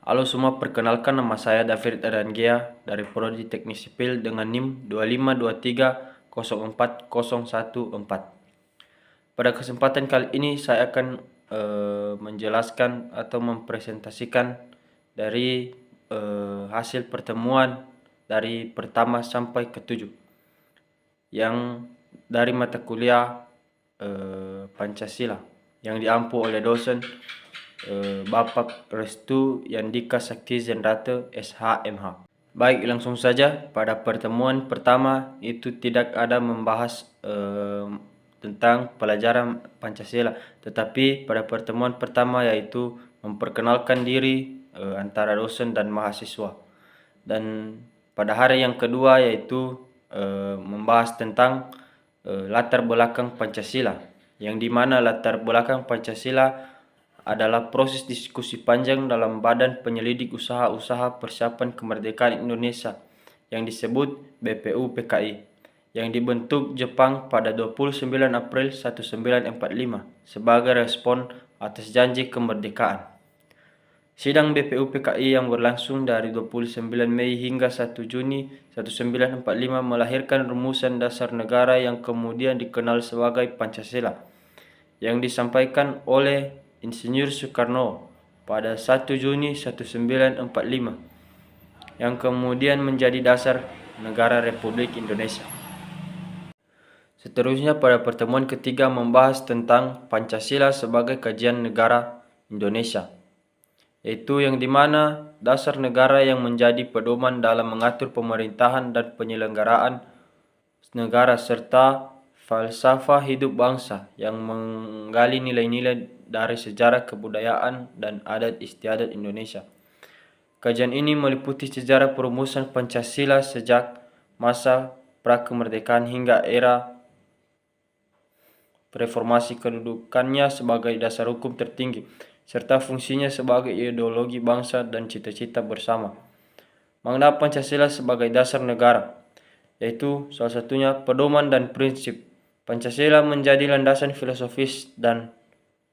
Halo semua, perkenalkan nama saya David Adangia dari Prodi Teknik Sipil dengan NIM 2523040114. Pada kesempatan kali ini saya akan menjelaskan atau mempresentasikan dari hasil pertemuan dari pertama sampai ke-7 yang dari mata kuliah Pancasila yang diampu oleh dosen Bapak Restu Yandika Sakti Zenrate SHMH. Baik, langsung saja. Pada pertemuan pertama itu tidak ada membahas tentang pelajaran Pancasila, tetapi pada pertemuan pertama yaitu memperkenalkan diri antara dosen dan mahasiswa. Dan pada hari yang kedua yaitu membahas tentang latar belakang Pancasila, yang dimana latar belakang Pancasila adalah proses diskusi panjang dalam Badan Penyelidik Usaha-Usaha Persiapan Kemerdekaan Indonesia yang disebut BPUPKI, yang dibentuk Jepang pada 29 April 1945 sebagai respon atas janji kemerdekaan. Sidang BPUPKI yang berlangsung dari 29 Mei hingga 1 Juni 1945 melahirkan rumusan dasar negara yang kemudian dikenal sebagai Pancasila, yang disampaikan oleh Insinyur Soekarno pada 1 Juni 1945, yang kemudian menjadi dasar negara Republik Indonesia. Seterusnya pada pertemuan ketiga membahas tentang Pancasila sebagai kajian negara Indonesia, yaitu yang dimana dasar negara yang menjadi pedoman dalam mengatur pemerintahan dan penyelenggaraan negara serta falsafah hidup bangsa yang menggali nilai-nilai dari sejarah kebudayaan dan adat istiadat Indonesia. Kajian ini meliputi sejarah perumusan Pancasila sejak masa prakemerdekaan hingga era reformasi, kedudukannya sebagai dasar hukum tertinggi, serta fungsinya sebagai ideologi bangsa dan cita-cita bersama. Makna Pancasila sebagai dasar negara, yaitu salah satunya pedoman dan prinsip. Pancasila menjadi landasan filosofis dan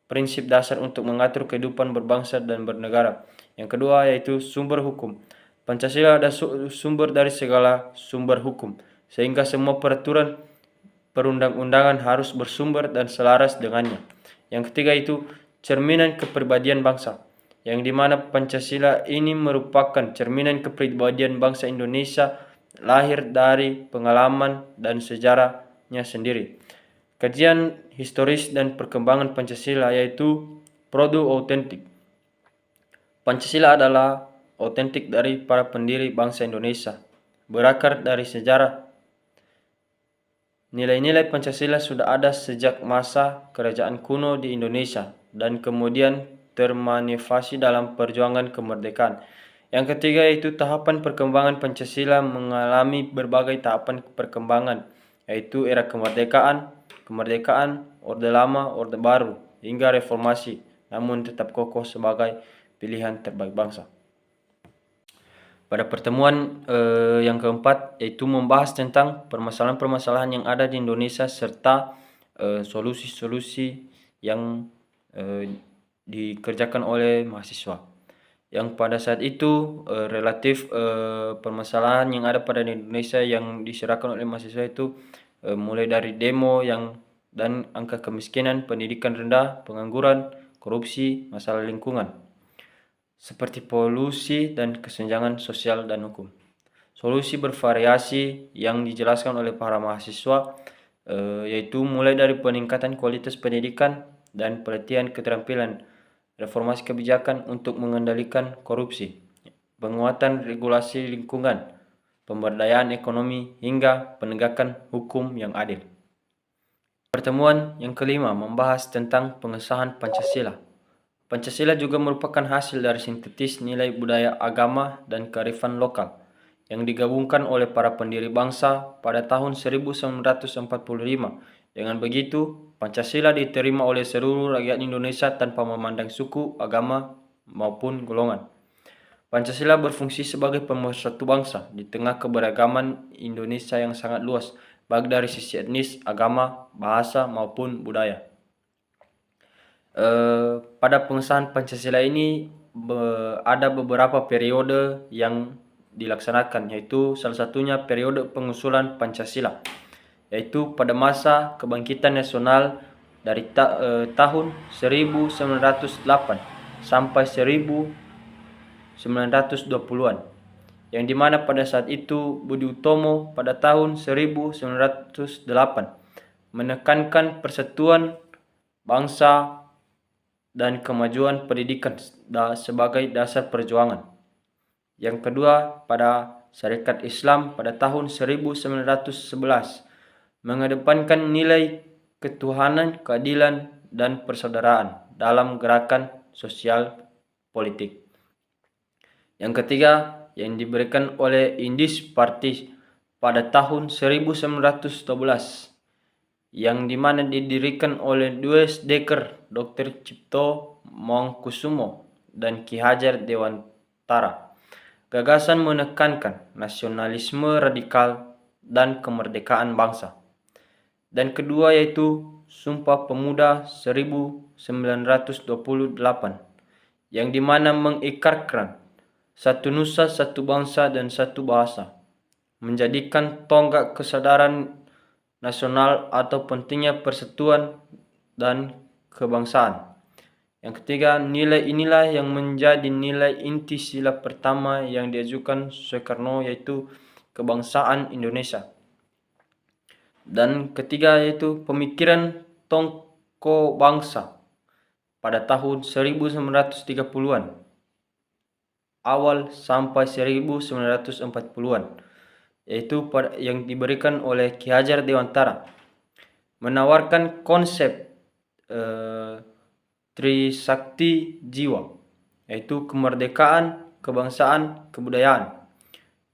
prinsip dasar untuk mengatur kehidupan berbangsa dan bernegara. Yang kedua yaitu sumber hukum. Pancasila adalah sumber dari segala sumber hukum, sehingga semua peraturan perundang-undangan harus bersumber dan selaras dengannya. Yang ketiga itu cerminan kepribadian bangsa, yang dimana Pancasila ini merupakan cerminan kepribadian bangsa Indonesia, lahir dari pengalaman dan sejarahnya sendiri. Kajian historis dan perkembangan Pancasila yaitu produk autentik. Pancasila adalah autentik dari para pendiri bangsa Indonesia, berakar dari sejarah. Nilai-nilai Pancasila sudah ada sejak masa kerajaan kuno di Indonesia dan kemudian termanifestasi dalam perjuangan kemerdekaan. Yang ketiga yaitu tahapan perkembangan Pancasila mengalami berbagai tahapan perkembangan, yaitu era kemerdekaan, Orde Lama, Orde Baru, hingga reformasi, namun tetap kokoh sebagai pilihan terbaik bangsa. Pada pertemuan yang keempat yaitu membahas tentang permasalahan-permasalahan yang ada di Indonesia serta solusi-solusi yang dikerjakan oleh mahasiswa. Yang pada saat itu relatif permasalahan yang ada pada Indonesia yang diserahkan oleh mahasiswa itu mulai dari demo dan angka kemiskinan, pendidikan rendah, pengangguran, korupsi, masalah lingkungan, seperti polusi dan kesenjangan sosial dan hukum. Solusi bervariasi yang dijelaskan oleh para mahasiswa yaitu mulai dari peningkatan kualitas pendidikan dan pelatihan keterampilan, reformasi kebijakan untuk mengendalikan korupsi, penguatan regulasi lingkungan, pemberdayaan ekonomi, hingga penegakan hukum yang adil. Pertemuan yang kelima membahas tentang pengesahan Pancasila. Pancasila juga merupakan hasil dari sintetis nilai budaya, agama, dan kearifan lokal yang digabungkan oleh para pendiri bangsa pada tahun 1945. Dengan begitu, Pancasila diterima oleh seluruh rakyat Indonesia tanpa memandang suku, agama, maupun golongan. Pancasila berfungsi sebagai pemersatu bangsa di tengah keberagaman Indonesia yang sangat luas, baik dari sisi etnis, agama, bahasa, maupun budaya. Pada pengesahan Pancasila ini ada beberapa periode yang dilaksanakan, yaitu salah satunya periode pengusulan Pancasila, yaitu pada masa kebangkitan nasional dari tahun 1908 sampai 1920-an, yang dimana pada saat itu Budi Utomo pada tahun 1908 menekankan persatuan bangsa dan kemajuan pendidikan sebagai dasar perjuangan. Yang kedua, pada Syarikat Islam pada tahun 1911 mengedepankan nilai ketuhanan, keadilan, dan persaudaraan dalam gerakan sosial politik. Yang ketiga, yang diberikan oleh Indis Party pada tahun 1912, yang dimana didirikan oleh dua Dekker, Dr. Cipto Mangkusumo dan Ki Hajar Dewantara. Gagasan menekankan nasionalisme radikal dan kemerdekaan bangsa. Dan kedua yaitu Sumpah Pemuda 1928, yang dimana mengikrarkan satu nusa, satu bangsa, dan satu bahasa, menjadikan tonggak kesadaran nasional atau pentingnya persatuan dan kebangsaan. Yang ketiga, nilai inilah yang menjadi nilai inti sila pertama yang diajukan Soekarno, yaitu kebangsaan Indonesia. Dan ketiga yaitu pemikiran tongko bangsa pada tahun 1930-an awal sampai 1940-an, yaitu yang diberikan oleh Ki Hajar Dewantara, menawarkan konsep Trisakti Jiwa, yaitu kemerdekaan, kebangsaan, kebudayaan,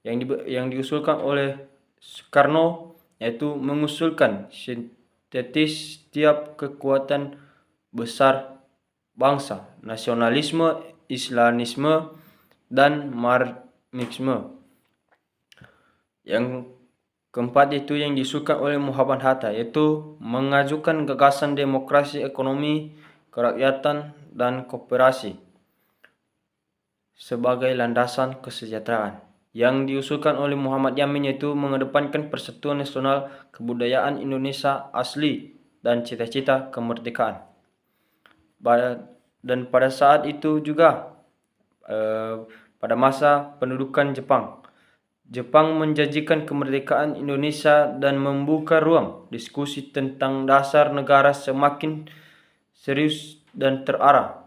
yang diusulkan oleh Soekarno, yaitu mengusulkan sintetis setiap kekuatan besar bangsa, nasionalisme, Islamisme, dan Marxisme. Yang keempat itu yang disukai oleh Muhammad Hatta, yaitu mengajukan gagasan demokrasi, ekonomi, kerakyatan, dan kooperasi sebagai landasan kesejahteraan. Yang diusulkan oleh Muhammad Yamin yaitu mengedepankan persatuan nasional, kebudayaan Indonesia asli, dan cita-cita kemerdekaan. Dan pada saat itu juga pada masa pendudukan Jepang menjanjikan kemerdekaan Indonesia dan membuka ruang diskusi tentang dasar negara semakin serius dan terarah.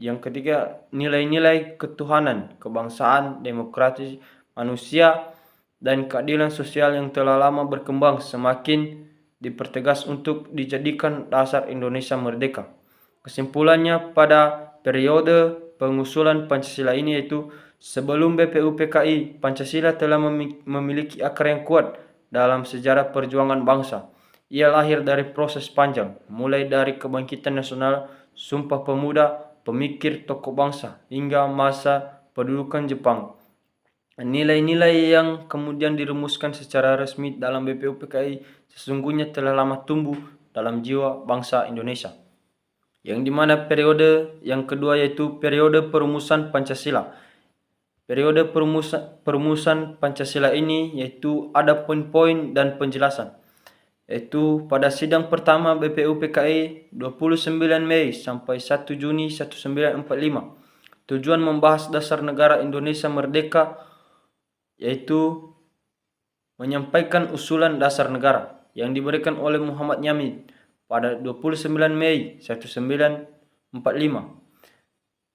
Yang ketiga, nilai-nilai ketuhanan, kebangsaan, demokrasi, manusia, dan keadilan sosial yang telah lama berkembang semakin dipertegas untuk dijadikan dasar Indonesia merdeka. Kesimpulannya, pada periode pengusulan Pancasila ini yaitu sebelum BPUPKI, Pancasila telah memiliki akar yang kuat dalam sejarah perjuangan bangsa. Ia lahir dari proses panjang, mulai dari kebangkitan nasional, Sumpah Pemuda, pemikir tokoh bangsa, hingga masa pendudukan Jepang. Nilai-nilai yang kemudian dirumuskan secara resmi dalam BPUPKI sesungguhnya telah lama tumbuh dalam jiwa bangsa Indonesia. Yang dimana periode yang kedua yaitu periode perumusan Pancasila. Periode perumusan Pancasila ini yaitu ada poin-poin dan penjelasan, yaitu pada sidang pertama BPUPKI 29 Mei sampai 1 Juni 1945. Tujuan membahas dasar negara Indonesia merdeka, yaitu menyampaikan usulan dasar negara yang diberikan oleh Muhammad Yamin pada 29 Mei 1945.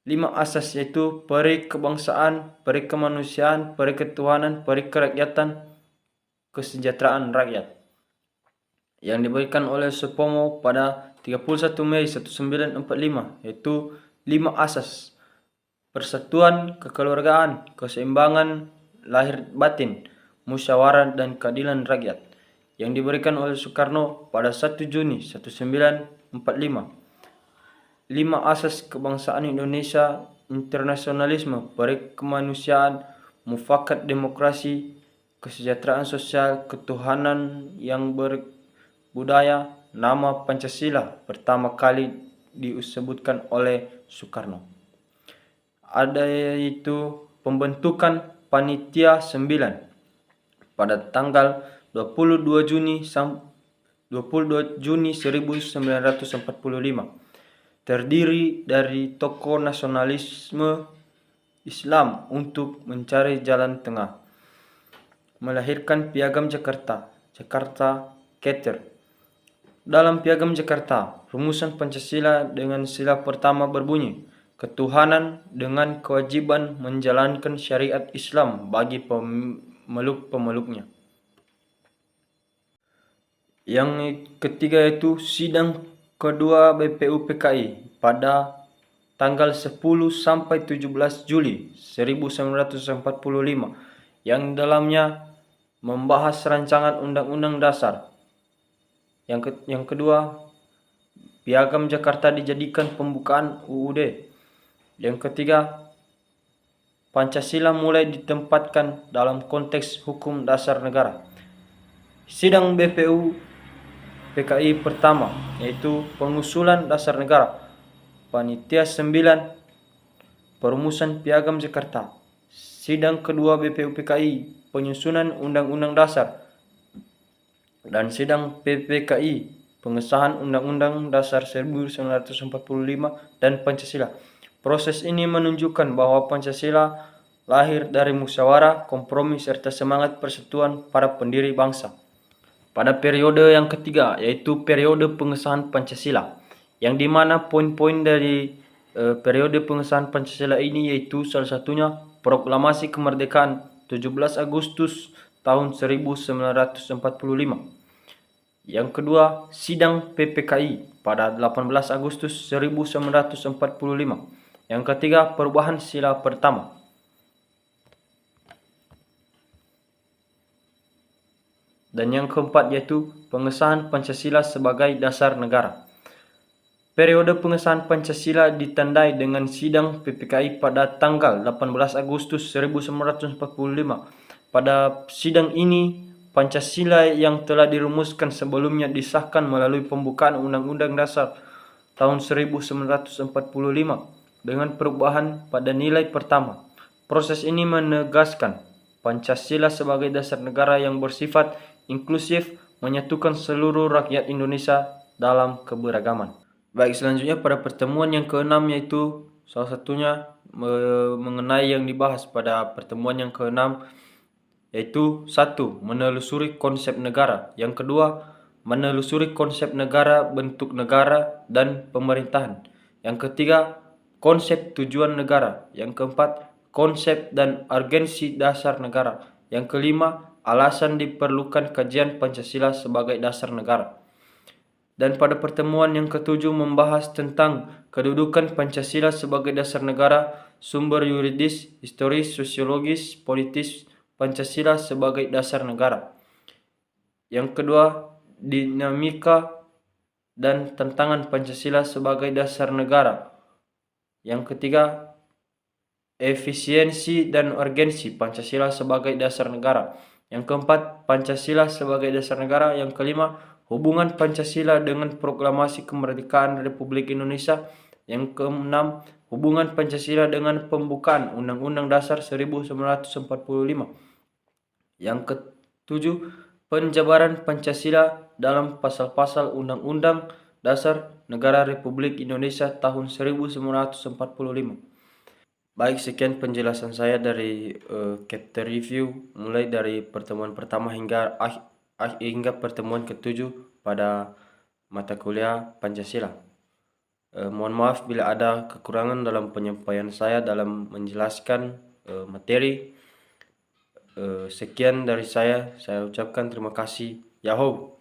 5 asas yaitu peri kebangsaan, peri kemanusiaan, peri ketuhanan, peri kerakyatan, kesejahteraan rakyat, yang diberikan oleh Supomo pada 31 Mei 1945, yaitu 5 asas: persatuan, kekeluargaan, keseimbangan lahir batin, musyawarah, dan keadilan rakyat, yang diberikan oleh Soekarno pada 1 Juni 1945. 5 asas kebangsaan Indonesia: internasionalisme, kemanusiaan, mufakat demokrasi, kesejahteraan sosial, ketuhanan yang berbudaya. Nama Pancasila pertama kali disebutkan oleh Soekarno. ada yaitu pembentukan Panitia 9 pada tanggal 22 Juni 1945, terdiri dari tokoh nasionalisme Islam untuk mencari jalan tengah, melahirkan Piagam Jakarta, Jakarta Charter. Dalam Piagam Jakarta, rumusan Pancasila dengan sila pertama berbunyi, ketuhanan dengan kewajiban menjalankan syariat Islam bagi pemeluk-pemeluknya. Yang ketiga yaitu sidang kedua BPUPKI pada tanggal 10 sampai 17 Juli 1945 yang dalamnya membahas rancangan Undang-Undang Dasar. Yang kedua, Piagam Jakarta dijadikan pembukaan UUD. Yang ketiga, Pancasila mulai ditempatkan dalam konteks hukum dasar negara. Sidang BPU PKI pertama yaitu pengusulan dasar negara, Panitia 9, perumusan Piagam Jakarta. Sidang kedua BPU PKI, penyusunan Undang-Undang Dasar, dan sidang PPKI, pengesahan Undang-Undang Dasar 1945 dan Pancasila. Proses ini menunjukkan bahwa Pancasila lahir dari musyawarah, kompromi, serta semangat persatuan para pendiri bangsa. Pada periode yang ketiga, yaitu periode pengesahan Pancasila, yang dimana poin-poin dari periode pengesahan Pancasila ini yaitu salah satunya Proklamasi Kemerdekaan 17 Agustus tahun 1945. Yang kedua, sidang PPKI pada 18 Agustus 1945. Yang ketiga, perubahan sila pertama. Dan yang keempat yaitu pengesahan Pancasila sebagai dasar negara. Periode pengesahan Pancasila ditandai dengan sidang PPKI pada tanggal 18 Agustus 1945. Pada sidang ini, Pancasila yang telah dirumuskan sebelumnya disahkan melalui pembukaan Undang-Undang Dasar tahun 1945 dengan perubahan pada nilai pertama. Proses ini menegaskan Pancasila sebagai dasar negara yang bersifat inklusif, menyatukan seluruh rakyat Indonesia dalam keberagaman. Baik, selanjutnya pada pertemuan yang ke-6 yaitu salah satunya mengenai yang dibahas pada pertemuan yang ke-6 yaitu 1. Menelusuri konsep negara. Yang kedua, menelusuri konsep negara, bentuk negara, dan pemerintahan. Yang ketiga, konsep tujuan negara. Yang keempat, konsep dan urgensi dasar negara. Yang kelima, alasan diperlukan kajian Pancasila sebagai dasar negara. Dan pada pertemuan yang ketujuh membahas tentang kedudukan Pancasila sebagai dasar negara, sumber yuridis, historis, sosiologis, politis Pancasila sebagai dasar negara. Yang kedua, dinamika dan tantangan Pancasila sebagai dasar negara. Yang ketiga, efisiensi dan urgensi Pancasila sebagai dasar negara. Yang keempat, Pancasila sebagai dasar negara. Yang kelima, hubungan Pancasila dengan Proklamasi Kemerdekaan Republik Indonesia. Yang keenam, hubungan Pancasila dengan pembukaan Undang-Undang Dasar 1945. Yang ketujuh, penjabaran Pancasila dalam pasal-pasal Undang-Undang Dasar Negara Republik Indonesia tahun 1945. Baik, sekian penjelasan saya dari chapter review mulai dari pertemuan pertama hingga pertemuan ketujuh pada mata kuliah Pancasila. Mohon maaf bila ada kekurangan dalam penyampaian saya dalam menjelaskan materi. Sekian dari saya ucapkan terima kasih. Yahoo!